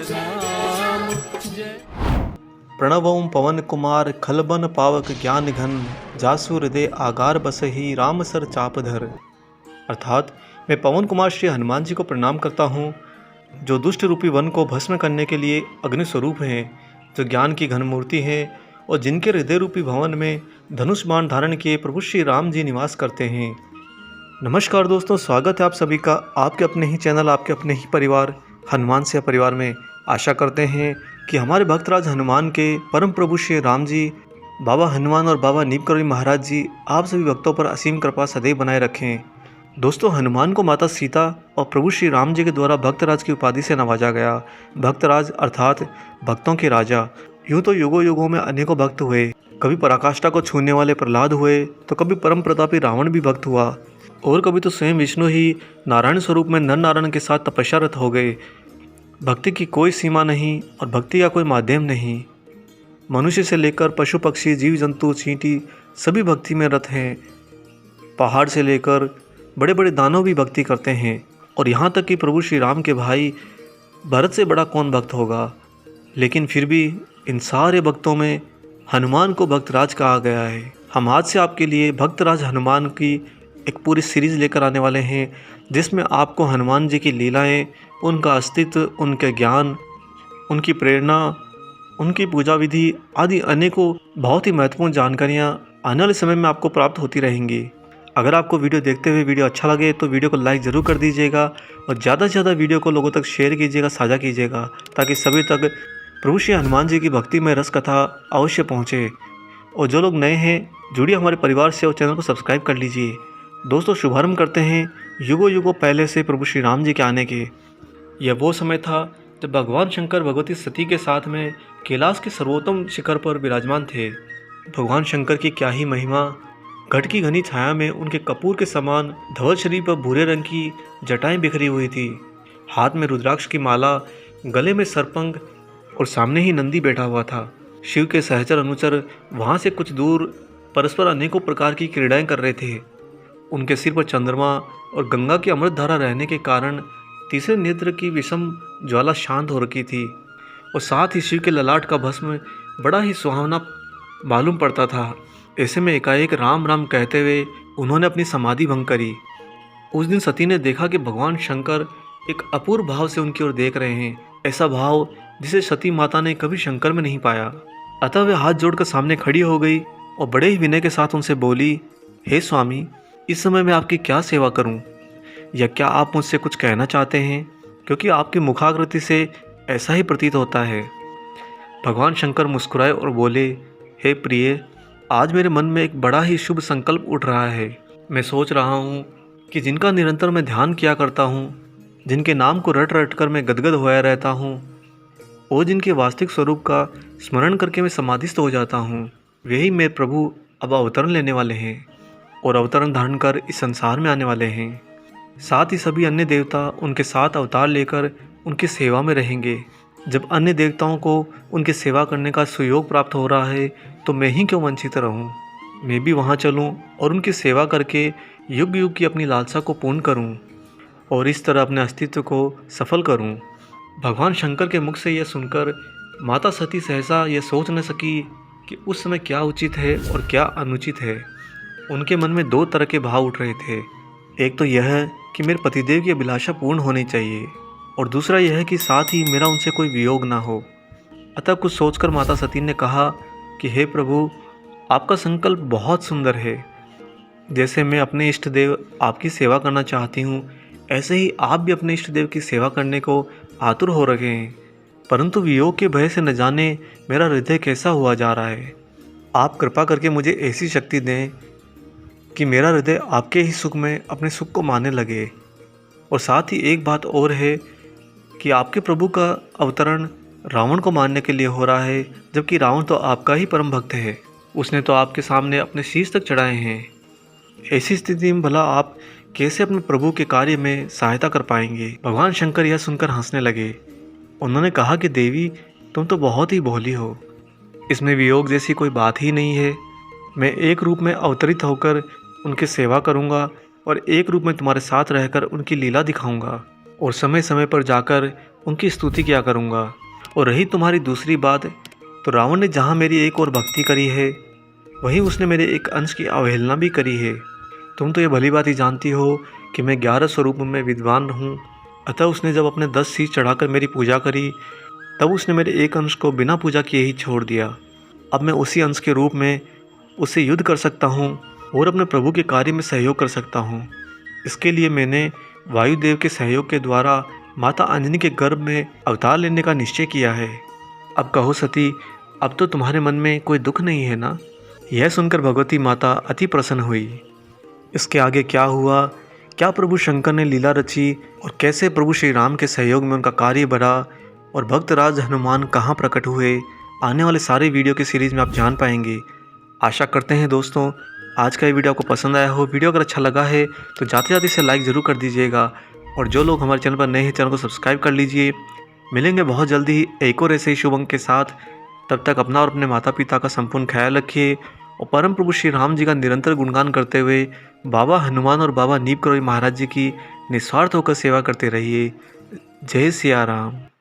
राम जय। प्रणवं पवन कुमार खलबन पावक ज्ञान घन जासु हृदय आगार बसहि राम सर चापधर। अर्थात मैं पवन कुमार श्री हनुमान जी को प्रणाम करता हूँ, जो दुष्ट रूपी वन को भस्म करने के लिए अग्नि स्वरूप हैं, जो ज्ञान की घन मूर्ति है और जिनके हृदय रूपी भवन में धनुष बाण धारण किए प्रभु श्री राम जी निवास करते हैं। नमस्कार दोस्तों, स्वागत है आप सभी का आपके अपने ही चैनल, आपके अपने ही परिवार हनुमान से परिवार में। आशा करते हैं कि हमारे भक्तराज हनुमान के परम प्रभु श्री राम जी, बाबा हनुमान और बाबा नीमकरोली महाराज जी आप सभी भक्तों पर असीम कृपा सदैव बनाए रखें। दोस्तों, हनुमान को माता सीता और प्रभु श्री राम जी के द्वारा भक्तराज की उपाधि से नवाजा गया। भक्तराज अर्थात भक्तों के राजा। यूँ तो युगों युगों में अनेकों भक्त हुए, कभी पराकाष्ठा को छूने वाले प्रहलाद हुए, तो कभी परम प्रतापी रावण भी भक्त हुआ, और कभी तो स्वयं विष्णु ही नारायण स्वरूप में नर नारायण के साथ तपस्यारत हो गए। भक्ति की कोई सीमा नहीं और भक्ति का कोई माध्यम नहीं। मनुष्य से लेकर पशु पक्षी जीव जंतु चींटी सभी भक्ति में रत हैं। पहाड़ से लेकर बड़े बड़े दानव भी भक्ति करते हैं, और यहाँ तक कि प्रभु श्री राम के भाई भरत से बड़ा कौन भक्त होगा। लेकिन फिर भी इन सारे भक्तों में हनुमान को भक्तराज कहा गया है। हम आज से आपके लिए भक्तराज हनुमान की एक पूरी सीरीज़ लेकर आने वाले हैं, जिसमें आपको हनुमान जी की लीलाएं, उनका अस्तित्व, उनके ज्ञान, उनकी प्रेरणा, उनकी पूजा विधि आदि अनेकों बहुत ही महत्वपूर्ण जानकारियां आने वाले समय में आपको प्राप्त होती रहेंगी। अगर आपको वीडियो देखते हुए वीडियो अच्छा लगे तो वीडियो को लाइक ज़रूर कर दीजिएगा, और ज़्यादा से ज़्यादा वीडियो को लोगों तक शेयर कीजिएगा, साझा कीजिएगा, ताकि सभी तक प्रभु श्री हनुमान जी की भक्ति में रस कथा अवश्य पहुँचे। और जो लोग नए हैं जुड़िए हमारे परिवार से और चैनल को सब्सक्राइब कर लीजिए। दोस्तों, शुभारंभ करते हैं युगों युगों पहले से प्रभु श्री राम जी के आने के। यह वो समय था जब भगवान शंकर भगवती सती के साथ में कैलाश के सर्वोत्तम शिखर पर विराजमान थे। भगवान शंकर की क्या ही महिमा। घट की घनी छाया में उनके कपूर के समान धवल शरीर पर भूरे रंग की जटाएं बिखरी हुई थी। हाथ में रुद्राक्ष की माला, गले में सरपंग, और सामने ही नंदी बैठा हुआ था। शिव के सहचर अनुचर वहाँ से कुछ दूर परस्पर अनेकों प्रकार की क्रीड़ाएं कर रहे थे। उनके सिर पर चंद्रमा और गंगा की अमृत धारा रहने के कारण तीसरे नेत्र की विषम ज्वाला शांत हो रखी थी, और साथ ही शिव के ललाट का भस्म बड़ा ही सुहावना मालूम पड़ता था। ऐसे में एकाएक राम राम कहते हुए उन्होंने अपनी समाधि भंग करी। उस दिन सती ने देखा कि भगवान शंकर एक अपूर्व भाव से उनकी ओर देख रहे हैं, ऐसा भाव जिसे सती माता ने कभी शंकर में नहीं पाया। अतः वे हाथ जोड़कर सामने खड़ी हो गई और बड़े ही विनय के साथ उनसे बोली, हे स्वामी, इस समय मैं आपकी क्या सेवा करूं? या क्या आप मुझसे कुछ कहना चाहते हैं? क्योंकि आपकी मुखाकृति से ऐसा ही प्रतीत होता है। भगवान शंकर मुस्कुराए और बोले, हे प्रिय, आज मेरे मन में एक बड़ा ही शुभ संकल्प उठ रहा है। मैं सोच रहा हूँ कि जिनका निरंतर मैं ध्यान किया करता हूँ, जिनके नाम को रट रट कर मैं गदगद होया रहता हूँ, और जिनके वास्तविक स्वरूप का स्मरण करके मैं समाधिस्थ हो जाता हूँ, वही मेरे प्रभु अब अवतरण लेने वाले हैं और अवतरण धारण कर इस संसार में आने वाले हैं। साथ ही सभी अन्य देवता उनके साथ अवतार लेकर उनकी सेवा में रहेंगे। जब अन्य देवताओं को उनकी सेवा करने का सुयोग प्राप्त हो रहा है, तो मैं ही क्यों वंचित रहूं? मैं भी वहां चलूं और उनकी सेवा करके युग युग की अपनी लालसा को पूर्ण करूं, और इस तरह अपने अस्तित्व को सफल करूं। भगवान शंकर के मुख से यह सुनकर माता सती सहसा यह सोच न सकी कि उस समय क्या उचित है और क्या अनुचित है। उनके मन में दो तरह के भाव उठ रहे थे। एक तो यह कि मेरे पतिदेव की अभिलाषा पूर्ण होनी चाहिए, और दूसरा यह कि साथ ही मेरा उनसे कोई वियोग ना हो। अतः कुछ सोचकर माता सती ने कहा कि हे प्रभु, आपका संकल्प बहुत सुंदर है। जैसे मैं अपने इष्ट देव आपकी सेवा करना चाहती हूँ, ऐसे ही आप भी अपने इष्ट देव की सेवा करने को आतुर हो रखे हैं, परंतु वियोग के भय से न जाने मेरा हृदय कैसा हुआ जा रहा है। आप कृपा करके मुझे ऐसी शक्ति दें कि मेरा हृदय आपके ही सुख में अपने सुख को मानने लगे। और साथ ही एक बात और है कि आपके प्रभु का अवतरण रावण को मारने के लिए हो रहा है, जबकि रावण तो आपका ही परम भक्त है। उसने तो आपके सामने अपने शीश तक चढ़ाए हैं। ऐसी स्थिति में भला आप कैसे अपने प्रभु के कार्य में सहायता कर पाएंगे? भगवान शंकर यह सुनकर हंसने लगे। उन्होंने कहा कि देवी, तुम तो बहुत ही भोली हो। इसमें वियोग जैसी कोई बात ही नहीं है। मैं एक रूप में अवतरित होकर उनकी सेवा करूंगा और एक रूप में तुम्हारे साथ रहकर उनकी लीला दिखाऊंगा, और समय समय पर जाकर उनकी स्तुति किया करूँगा। और रही तुम्हारी दूसरी बात, तो रावण ने जहाँ मेरी एक और भक्ति करी है, वहीं उसने मेरे एक अंश की अवहेलना भी करी है। तुम तो ये भली बात ही जानती हो कि मैं 11 स्वरूपों में विद्वान हूँ। अतः उसने जब अपने 10 शीश चढ़ाकर मेरी पूजा करी, तब उसने मेरे एक अंश को बिना पूजा किए ही छोड़ दिया। अब मैं उसी अंश के रूप में उससे युद्ध कर सकता हूँ और अपने प्रभु के कार्य में सहयोग कर सकता हूँ। इसके लिए मैंने वायुदेव के सहयोग के द्वारा माता अंजनी के गर्भ में अवतार लेने का निश्चय किया है। अब कहो सती, अब तो तुम्हारे मन में कोई दुख नहीं है ना? यह सुनकर भगवती माता अति प्रसन्न हुई। इसके आगे क्या हुआ, क्या प्रभु शंकर ने लीला रची और कैसे प्रभु श्री राम के सहयोग में उनका कार्य बढ़ा और भक्तराज हनुमान कहाँ प्रकट हुए, आने वाले सारे वीडियो के सीरीज़ में आप जान पाएंगे। आशा करते हैं दोस्तों आज का ये वीडियो आपको पसंद आया हो। वीडियो अगर अच्छा लगा है तो जाते जाते इसे लाइक ज़रूर कर दीजिएगा और जो लोग हमारे चैनल पर नए हैं चैनल को सब्सक्राइब कर लीजिए। मिलेंगे बहुत जल्दी ही एक और ऐसे ही शुभ अंक के साथ। तब तक अपना और अपने माता पिता का संपूर्ण ख्याल रखिए और परम प्रभु श्री राम जी का निरंतर गुणगान करते हुए बाबा हनुमान और बाबा नीम करोली महाराज जी की निस्वार्थ होकर सेवा करते रहिए। जय सिया राम।